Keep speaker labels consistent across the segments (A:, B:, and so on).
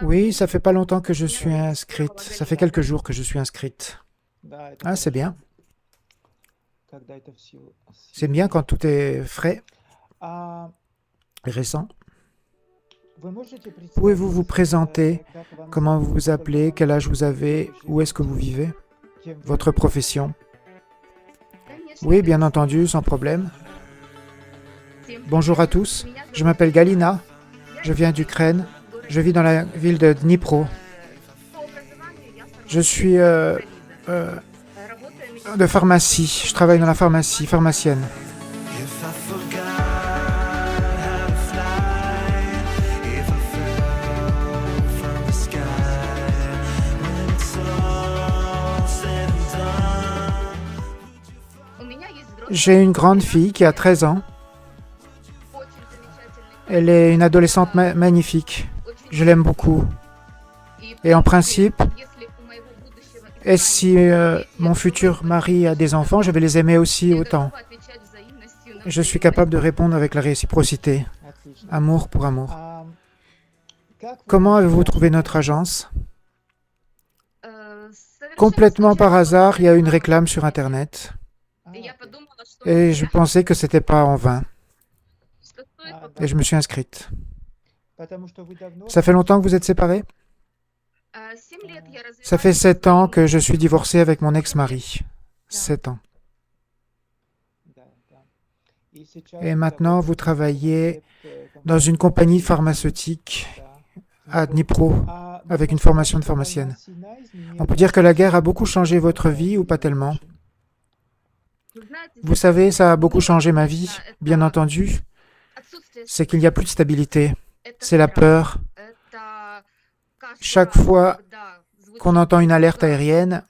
A: Oui, ça fait pas longtemps que je suis inscrite. Ça fait quelques jours que je suis inscrite. Ah, c'est bien. C'est bien quand tout est frais et récent. Pouvez-vous vous présenter? Comment vous vous appelez? Quel âge vous avez? Où est-ce que vous vivez? Votre profession? Oui, bien entendu, sans problème. Bonjour à tous. Je m'appelle Galina. Je viens d'Ukraine. Je vis dans la ville de Dnipro. Je suis de pharmacie. Je travaille dans la pharmacie, pharmacienne.
B: If I forgot how to fly, if I fell from the sky, when it's all said and done.
A: J'ai une grande fille qui a 13 ans. Elle est une adolescente magnifique. Je l'aime beaucoup. Et en principe, et si mon futur mari a des enfants, je vais les aimer aussi autant. Je suis capable de répondre avec la réciprocité. Amour pour amour. Comment avez-vous trouvé notre agence? Complètement par hasard, il y a une réclame sur Internet. Et je pensais que c'était pas en vain. Et je me suis inscrite. Ça fait longtemps que vous êtes séparés? Ça fait 7 ans que je suis divorcé avec mon ex-mari. 7 ans. Et maintenant, vous travaillez dans une compagnie pharmaceutique à Dnipro, avec une formation de pharmacienne. On peut dire que la guerre a beaucoup changé votre vie ou pas tellement? Vous savez, ça a beaucoup changé ma vie, bien entendu. C'est qu'il n'y a plus de stabilité. C'est la peur. Chaque fois qu'on entend une alerte aérienne,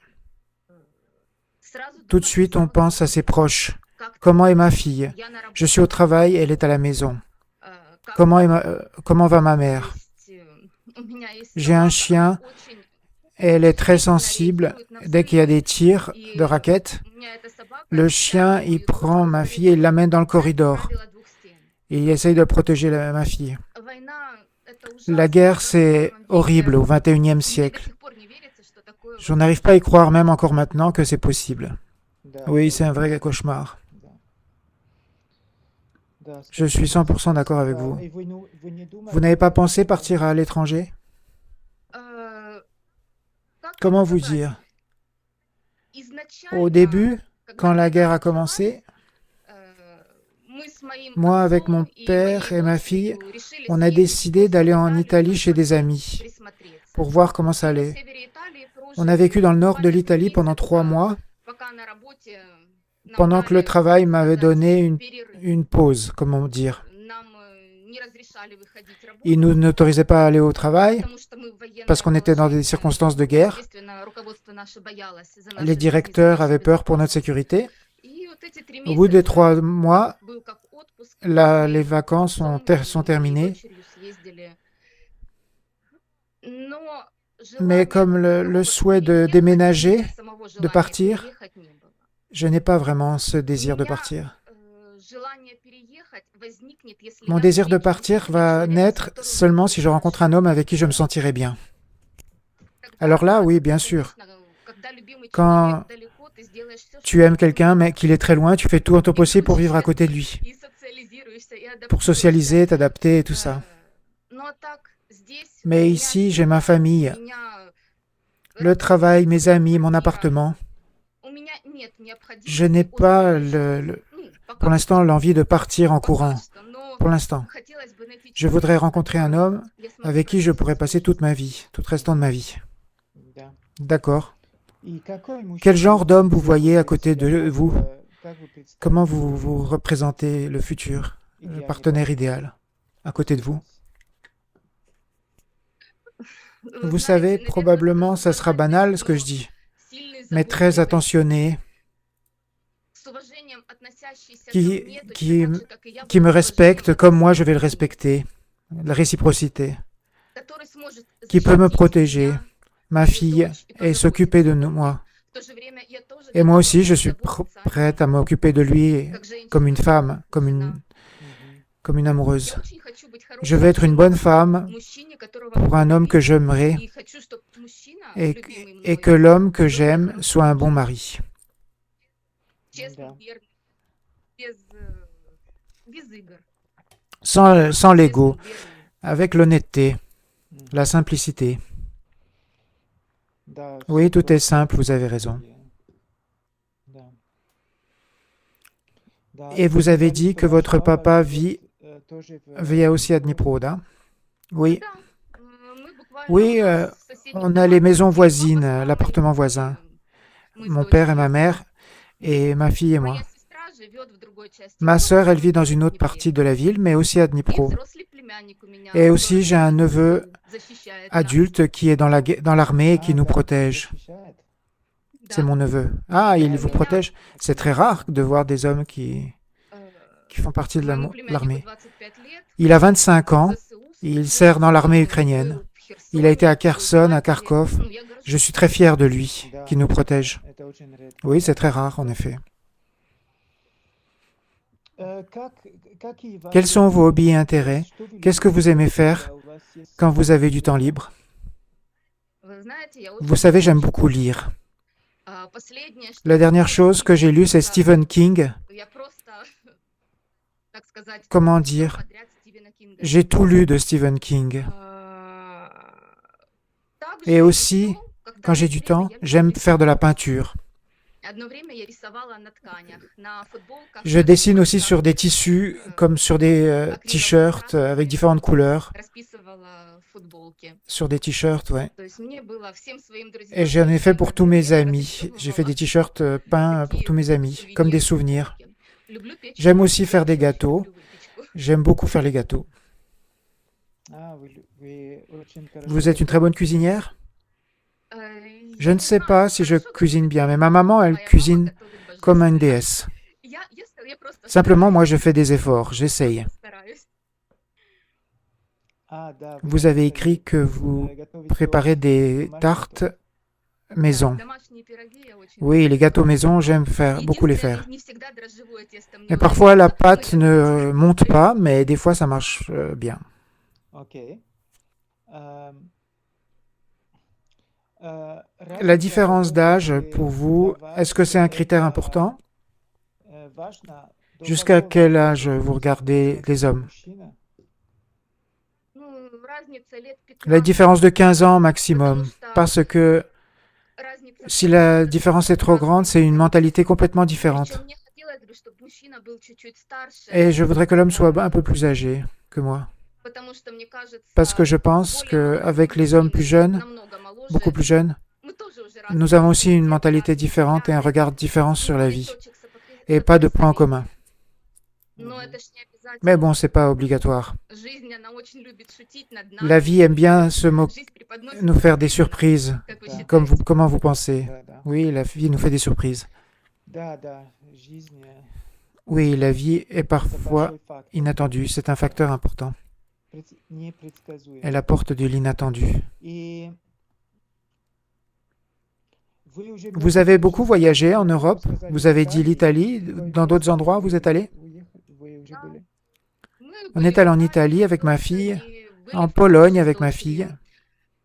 A: tout de suite on pense à ses proches. Comment est ma fille? Je suis au travail, elle est à la maison. Comment va ma mère? J'ai un chien, elle est très sensible. Dès qu'il y a des tirs de raquettes, le chien, il prend ma fille et il l'amène dans le corridor. Et il essaye de protéger ma fille. La guerre, c'est horrible au XXIe siècle. Je n'arrive pas à y croire, même encore maintenant, que c'est possible. Oui, c'est un vrai cauchemar. Je suis 100% d'accord avec vous. Vous n'avez pas pensé partir à l'étranger? Comment vous dire? Au début, quand la guerre a commencé, moi, avec mon père et ma fille, on a décidé d'aller en Italie chez des amis pour voir comment ça allait. On a vécu dans le nord de l'Italie pendant 3 mois, pendant que le travail m'avait donné une pause, comment dire. Ils ne nous autorisaient pas à aller au travail parce qu'on était dans des circonstances de guerre. Les directeurs avaient peur pour notre sécurité. Au bout des 3 mois, les vacances sont terminées. Mais comme le souhait de déménager, de partir, je n'ai pas vraiment ce désir de partir. Mon désir de partir va naître seulement si je rencontre un homme avec qui je me sentirai bien. Alors là, oui, bien sûr. Quand tu aimes quelqu'un, mais qu'il est très loin, tu fais tout en ton possible pour vivre à côté de lui. Pour socialiser, t'adapter et tout ça. Mais ici, j'ai ma famille, le travail, mes amis, mon appartement. Je n'ai pas, pour l'instant, l'envie de partir en courant. Pour l'instant. Je voudrais rencontrer un homme avec qui je pourrais passer toute ma vie, tout le restant de ma vie. D'accord. Quel genre d'homme vous voyez à côté de vous? Comment vous représentez le futur, le partenaire idéal à côté de vous? Vous savez, probablement, ça sera banal ce que je dis, mais très attentionné, qui me respecte comme moi je vais le respecter, la réciprocité, qui peut me protéger, ma fille, et s'occuper de moi. Et moi aussi, je suis prête à m'occuper de lui comme une femme, comme une comme une amoureuse.
B: Я очень хочу быть
A: Je
B: хорошей
A: veux être une bonne femme
B: мужчине, которого
A: pour un homme que j'aimerais
B: и хочу, чтобы мужчина,
A: et,
B: любимый
A: et
B: мной,
A: que l'homme que
B: был
A: j'aime
B: хорошим
A: soit un bon
B: мужем,
A: mari.
B: честным,
C: Да.
B: верным, без игр,
A: Sans l'ego,
B: честным, верным.
A: avec l'honnêteté,
C: Мгм.
A: la simplicité.
C: Да,
A: Oui,
C: всё
A: tout est
C: просто
A: simple, vous avez raison.
C: такие. Да. Да,
A: Et
C: вы
A: vous avez
C: сказали,
A: dit
C: что
A: que
C: ваш
A: votre
C: папа
A: papa
C: живет, тоже в
A: vit aussi à
C: Днепро.
A: Dnipro, да? Oui,
B: Да, мы буквально,
A: oui,
B: у нас соседних
A: on a les
B: домах
A: maisons
B: живут
A: voisines,
B: папа с мамой,
A: l'appartement
B: и
A: voisin,
B: мы с
A: mon père et
B: дочерью.
A: ma mère, et ma fille et moi.
B: Моя сестра живет в другой части
A: Ma sœur,
B: города,
A: elle vit dans
B: тоже
A: une
B: в
A: autre
B: Днепре.
A: partie de la ville, mais aussi à
B: И
A: Dnipro.
B: взрослый племянник у меня,
A: Et aussi, j'ai un
B: который
A: neveu
B: защищает нас.
A: adulte qui est dans l'armée et qui
C: А,
A: nous
C: да,
A: protège.
C: защищает.
A: C'est
B: Да.
A: mon neveu. Ah, il
C: Да,
A: vous
C: да.
A: protège? C'est très rare de voir des hommes qui
B: Э,
A: font partie de
B: Моему племяннику
A: l'armée.
B: 25 лет.
A: Il a
B: Он
A: 25 ans.
B: в ЗСУ
A: Il
B: служил,
A: sert dans l'armée
B: был
A: ukrainienne.
B: в
A: Il a été à
B: Херсоне, в
A: Kherson, à
B: Харькове.
A: Kharkov.
B: Ну, я горжусь.
A: Je suis très fier de lui,
C: Да,
A: qui nous protège.
C: это очень редко.
A: Oui, c'est très rare, en effet.
C: Какие
A: Quels
C: ваши
A: sont vos hobbies et
C: хобби?
A: intérêts?
C: Что вы
A: Qu'est-ce que
C: любите
A: vous aimez
C: делать,
A: faire
C: когда у вас есть
A: quand vous avez du
C: свободное
A: temps
C: время?
A: libre?
B: Вы знаете, я
A: Vous
B: очень
A: savez, j'aime
B: люблю
A: beaucoup
B: читать.
A: lire.
B: Последнее, что
A: La
B: я
A: dernière
B: читала
A: chose que j'ai lue, c'est
B: Стивена
A: Stephen King.
B: Кинга. Я просто, так сказать,
A: Comment
B: всё
A: dire?
B: подряд Стивена Кинга
A: J'ai tout
B: читала.
A: lu de Stephen King.
B: Также
A: Et aussi,
B: ещё, когда
A: quand j'ai
B: есть
A: du
B: время,
A: temps,
B: я люблю
A: j'aime faire de la
B: рисовать.
A: peinture.
B: Одно время я рисовала на тканях, на футболках,
A: Je
B: на
A: dessine aussi
B: куртках,
A: sur des tissus, comme sur des
B: акриловыми
A: t-shirts avec
B: красками
A: différentes couleurs.
B: расписывала футболки.
A: Sur des t-shirts, ouais.
B: То есть мне было всем своим друзьям,
A: Et j'en ai fait
B: всем
A: pour tous mes
B: подругам, я
A: amis. J'ai fait des
B: разрисовывала
A: t-shirts peints pour
B: такие
A: tous mes amis, comme des
B: сувениры,
A: souvenirs.
B: футболки. Люблю печь
A: J'aime aussi
B: пирожки,
A: faire des
B: очень
A: gâteaux.
B: люблю выпечку.
A: J'aime beaucoup faire les gâteaux.
C: А, вы очень хорошо
A: Vous êtes une très bonne cuisinière? Je
B: Я
A: ne
B: не
A: sais
B: знаю,
A: pas si je
B: хорошо
A: cuisine
B: готовит
A: bien, mais
B: или
A: ma
B: нет.
A: maman, elle
B: Моя мама
A: cuisine
B: готовит
A: comme une
B: божественно.
A: déesse.
B: Я просто
A: Simplement, moi, je
B: стараюсь.
A: fais des efforts, j'essaye.
B: Просто стараюсь.
C: А, да, вы
A: Vous avez
C: часто
A: écrit que vous
C: готовите
A: préparez des
C: домашний
A: tartes
C: торт.
B: Да,
A: maison.
B: домашние пироги я очень
A: Oui,
B: люблю
A: les gâteaux
B: готовить.
A: maison, j'aime beaucoup les
B: Единственное,
A: faire.
B: не всегда дрожжевое тесто мне
A: Et parfois, la
B: удается, но
A: pâte
B: я
A: ne
B: очень
A: monte
B: люблю.
A: pas, mais des fois, ça marche bien.
C: Окей. Эм,
A: La
C: разница
A: différence
C: в
A: d'âge,
C: возрасте
A: pour vous,
C: для
A: est-ce que
C: вас
A: c'est un critère
C: это
A: important?
C: важно? До
A: Jusqu'à
C: какого
A: quel
C: возраста
A: âge vous
C: вы
A: regardez
C: смотрите
A: les hommes?
C: мужчина?
B: Ну, разница лет
A: La
B: 15,
A: différence de 15 ans
B: потому
A: maximum,
B: что
A: parce que
B: разница в
A: si
B: том,
A: la
B: что
A: différence est trop grande,
B: разные
A: c'est une mentalité
B: менталитеты.
A: complètement différente.
B: Причем мне хотелось бы, чтобы мужчина был чуть-чуть старше,
A: Et je voudrais que l'homme soit un peu plus âgé que moi,
B: потому что мне
A: parce que
B: кажется,
A: je pense
B: более
A: qu'avec
B: взрослые
A: les hommes plus
B: мужчины,
A: jeunes,
B: намного
A: beaucoup
B: моложе,
A: plus jeunes,
B: мы тоже уже
A: nous
B: разные
A: avons aussi une
B: менталитеты,
A: mentalité
B: разные
A: différente et un
B: взгляды,
A: regard différent
B: и
A: sur la
B: нет
A: vie,
B: точек
A: et pas de points
B: соприкосновения.
A: communs.
B: Но
C: Мгм.
B: это ж не
A: Mais
B: обязательно.
A: bon, c'est pas obligatoire.
B: Жизнь, она очень любит шутить над
A: La
B: нами.
A: vie aime bien se
B: Жизнь преподносит
A: nous
B: нам
A: faire des
B: сюрпризы,
A: surprises,
B: как вы
C: Да,
B: считаете?
A: comment vous pensez?
C: да, да.
A: Oui, la vie nous fait des surprises.
C: Да, да, жизнь
A: Oui, la vie est
C: это
A: parfois
C: большой фактор,
A: inattendue, c'est un facteur important.
C: непредсказуемый.
A: Elle apporte de l'inattendu.
C: И
A: Vous avez beaucoup voyagé en Europe, vous avez dit l'Italie, dans d'autres endroits vous êtes allé?
B: Мы
A: On
B: были
A: est allé en
B: в
A: Italie
B: Италии,
A: avec ma
B: в
A: fille,
B: Турции, были
A: en
B: в
A: Pologne
B: Польше с
A: avec ma fille.
B: дочерью.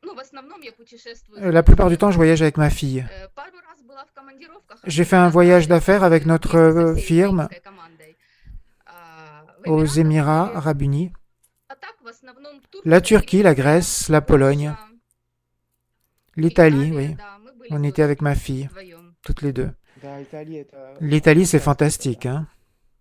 B: Ну, в основном я путешествую с
A: La plupart du
B: дочерью.
A: temps, je voyage avec ma fille.
B: Пару раз была в командировках
A: J'ai fait un
B: с
A: voyage
B: нашей,
A: d'affaires avec notre
B: вместе со всей
A: firme
B: украинской командой. В
A: aux
B: Эмиратах
A: Émirats
B: были.
A: arabes unis.
B: А так, в основном,
A: La
B: Турция,
A: Turquie, la
B: Греция,
A: Grèce, la Pologne,
B: Польша,
A: l'Italie,
B: Италия,
A: oui.
B: да, мы были
A: On
B: с
A: était avec ma
B: дочерью
A: fille,
B: вдвоем.
A: toutes les deux.
C: Да, Италия это
A: L'Italie, c'est
C: фантастика,
A: fantastique,
C: да.
A: hein.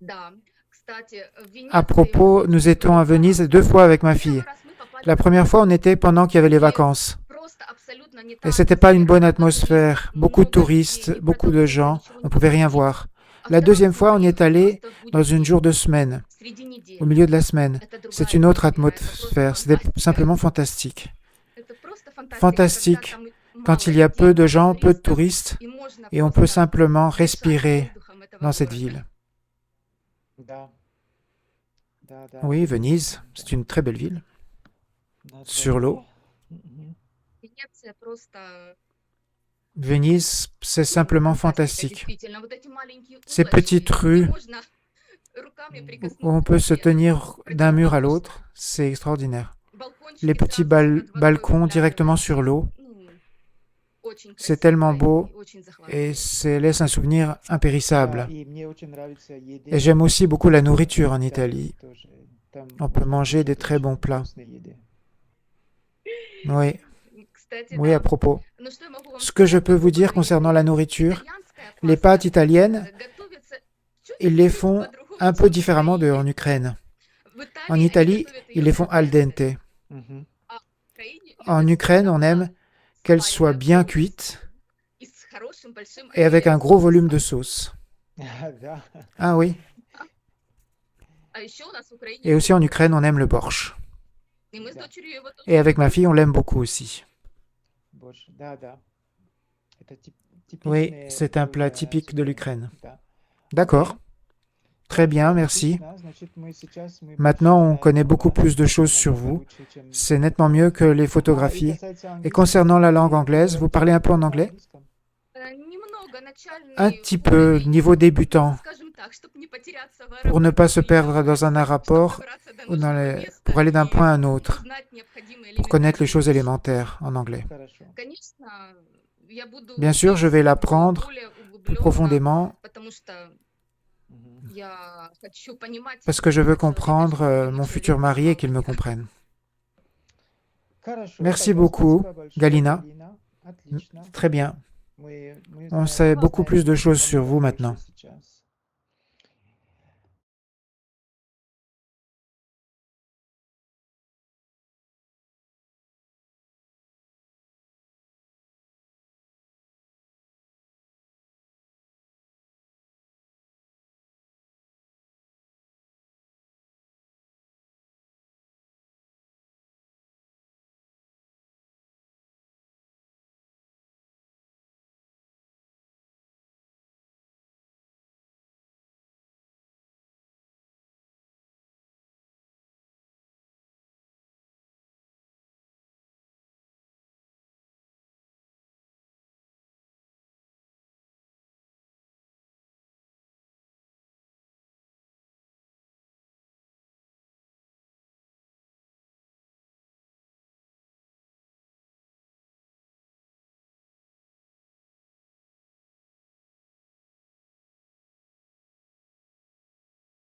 B: Да. Кстати, в
A: À
B: Венеции мы
A: propos,
B: очень
A: nous étions à
B: много
A: Venise
B: раз
A: 2 fois avec ma
B: Первый
A: fille.
B: раз мы попали
A: La
B: в
A: première fois, on était pendant qu'il y avait les
B: и
A: vacances.
B: просто абсолютно не
A: Et
B: та
A: c'était pas une bonne
B: атмосфера, много
A: atmosphère,
B: туристов,
A: beaucoup de
B: много людей,
A: touristes,
B: ни
A: beaucoup de
B: продуктов,
A: gens,
B: ничего
A: on
B: не
A: pouvait rien
B: купить.
A: voir.
B: А
A: La
B: второй
A: deuxième
B: раз мы
A: fois, on y est
B: поехали
A: allé
B: просто в
A: dans
B: будний
A: un jour
B: день,
A: de semaine,
B: среди
A: au
B: недели.
A: milieu de la semaine.
B: Это другая
A: C'est une autre
B: атмосфера, это просто
A: atmosphère, c'était
B: фантастика.
A: simplement fantastique.
B: Это просто фантастика, когда
A: Fantastique
B: там
A: quand
B: мало
A: il y a peu
B: людей,
A: de
B: мало
A: gens, peu de
B: туристов,
A: touristes,
B: и можно
A: et on peut
B: просто
A: simplement
B: дышать
A: respirer
B: воздухом этого
A: dans cette
B: города.
A: ville.
C: Да. Да, да.
A: Oui, Venise, c'est une très belle ville,
C: На
A: sur l'eau.
C: дворе. Мгм.
B: Венеция просто
A: Venise, c'est simplement
B: фантастика,
A: fantastique.
B: действительно. Вот эти маленькие
A: Ces petites
B: улочки, где
A: rues,
B: можно
A: où on peut se tenir d'un mur à l'autre. C'est extraordinaire. Les petits balcons directement sur l'eau, c'est tellement beau et ça laisse un souvenir
C: Да,
A: impérissable.
C: и мне очень нравится еды.
A: Et j'aime aussi beaucoup la nourriture en
C: Италии
A: Italie.
C: тоже. Там
A: On peut
C: можно
A: manger des
C: кушать
A: très bons
C: очень
A: plats.
C: вкусные еды.
A: Oui,
B: Кстати,
A: oui, à
B: да.
A: propos.
B: Ну, что я могу вам
A: Ce que je
B: сказать,
A: peux vous dire
B: говорили,
A: concernant la nourriture,
B: итальянская
A: les
B: паста
A: pâtes italiennes,
B: готовится
A: ils les
B: чуть-чуть
A: font
B: по-другому,
A: un peu
B: чем в
A: différemment
B: Украине.
A: en Ukraine.
B: В
A: En
B: Италии они
A: Italie,
B: готовят
A: ils
B: ее
A: les font al
B: сырой,
A: dente.
C: Мгм.
B: а в Украине
A: En
B: любят,
A: Ukraine,
B: чтобы
A: on
B: она была
A: aime qu'elles soient
B: сваренная
A: bien
B: полностью
A: cuites
B: и с хорошим большим
A: et avec un
B: объемом
A: gros volume de
B: соуса.
A: sauce.
C: Да.
A: Ah oui.
B: А еще у нас в Украине
A: Et aussi en
B: любят
A: Ukraine, on
B: борщ.
A: aime le borsch.
B: И мы с
C: Да.
B: дочерью его тоже
A: Et avec ma
B: любим.
A: fille, on l'aime beaucoup aussi.
C: Борщ. Да, да. Это
A: Oui,
C: типичное
A: c'est un plat
C: блюдо с
A: typique de
C: Украины.
A: l'Ukraine.
C: Да.
A: D'accord.
C: Окей.
A: Très bien,
C: Хорошо,
A: merci.
C: отлично. Значит, мы
A: Maintenant,
C: больше
A: on connaît
C: знаем
A: beaucoup
C: о вас.
A: plus de
C: Это
A: choses sur
C: намного
A: vous.
C: лучше, чем
A: C'est nettement mieux que les
C: и
A: photographies.
C: касается
A: Et
C: английского,
A: concernant la langue
C: вы
A: anglaise, vous parlez un peu en
C: на
A: anglais?
C: английском?
B: Немного
A: Un
B: начальный
A: petit peu,
B: уровень,
A: niveau débutant,
B: скажем так, чтобы не потеряться в
A: pour ne pas se
B: аэропорту,
A: perdre dans un
B: чтобы
A: aéroport
B: добраться до
A: ou
B: нужного места
A: pour aller d'un
B: и
A: point à un autre,
B: узнать необходимые
A: pour connaître les
B: элементарные
A: choses
B: вещи.
A: élémentaires en anglais.
C: Хорошо.
B: Конечно, я буду
A: Bien sûr, je vais
B: учиться
A: l'apprendre
B: более
A: plus
B: углубленно,
A: profondément
B: потому что
C: Мгм.
B: я хочу понимать
A: parce que je veux
B: этого человека,
A: comprendre
B: чтобы другой
A: mon
B: человек
A: futur mari et
B: понимал
A: qu'il me
B: меня.
A: comprenne.
C: Хорошо,
A: Merci
C: тогда
A: beaucoup,
C: спасибо большое,
A: Galina.
C: Галина. Отлично.
A: Très bien.
C: Мы
A: On
C: знаем,
A: sait beaucoup
C: знаем
A: plus de choses sur
C: намного
A: vous
C: больше
A: maintenant.
C: сейчас.